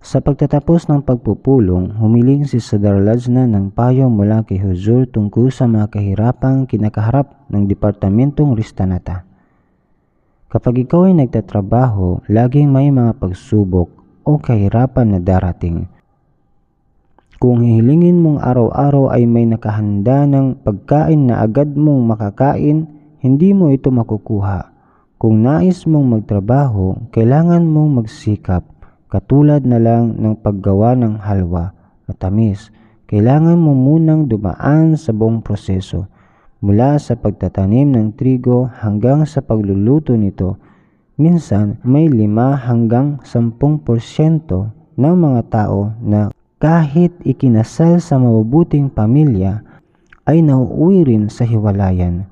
Sa pagtatapos ng pagpupulong, humiling si Sadar Lajna ng payo mula kay Huzur tungkol sa mga kahirapang kinakaharap ng Departamentong Ristanata. Kapag ikaw ay nagtatrabaho, laging may mga pagsubok o kahirapan na darating. Kung hihilingin mong araw-araw ay may nakahanda ng pagkain na agad mong makakain, hindi mo ito makukuha. Kung nais mong magtrabaho, kailangan mong magsikap. Katulad na lang ng paggawa ng halwa, matamis, kailangan mo munang dumaan sa buong proseso. Mula sa pagtatanim ng trigo hanggang sa pagluluto nito, minsan may 5 hanggang 10% ng mga tao na kahit ikinasal sa mabubuting pamilya ay nauuwi rin sa hiwalayan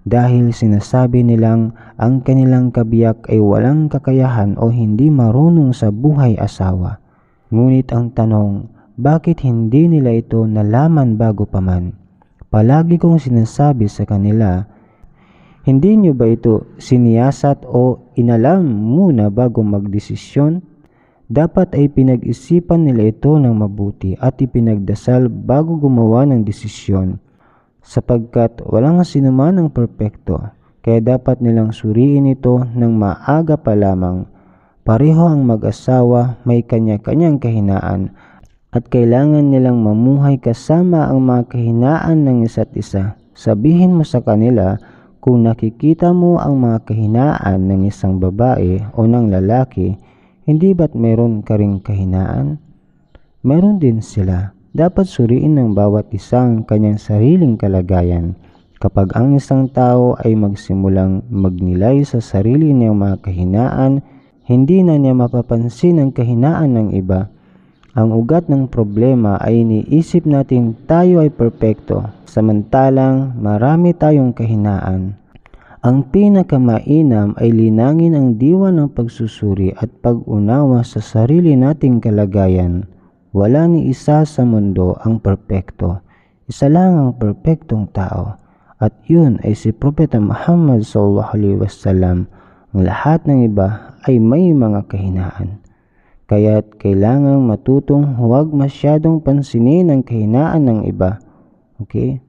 dahil sinasabi nilang ang kanilang kabiyak ay walang kakayahan o hindi marunong sa buhay asawa. Ngunit ang tanong, bakit hindi nila ito nalaman bago pa man? Palagi kong sinasabi sa kanila, hindi nyo ba ito siniyasat o inalam muna bago magdesisyon? Dapat ay pinag-isipan nila ito ng mabuti at ipinagdasal bago gumawa ng desisyon. Sapagkat walang sinuman ang perpekto, kaya dapat nilang suriin ito ng maaga pa lamang. Pareho ang mag-asawa, may kanya-kanyang kahinaan at kailangan nilang mamuhay kasama ang mga kahinaan ng isa't isa. Sabihin mo sa kanila, kung nakikita mo ang mga kahinaan ng isang babae o ng lalaki, hindi ba't meron ka ring kahinaan? Meron din sila. Dapat suriin ng bawat isang kanyang sariling kalagayan. Kapag ang isang tao ay magsimulang magnilay sa sarili niyang mga kahinaan, hindi na niya mapapansin ang kahinaan ng iba. Ang ugat ng problema ay iniisip natin tayo ay perpekto, samantalang marami tayong kahinaan. Ang pinakamainam ay linangin ang diwa ng pagsusuri at pag-unawa sa sarili nating kalagayan. Wala ni isa sa mundo ang perpekto. Isa lang ang perpektong tao. At yun ay si Propeta Muhammad SAW. Ang lahat ng iba ay may mga kahinaan. Kaya't kailangang matutong huwag masyadong pansinin ang kahinaan ng iba. Okay?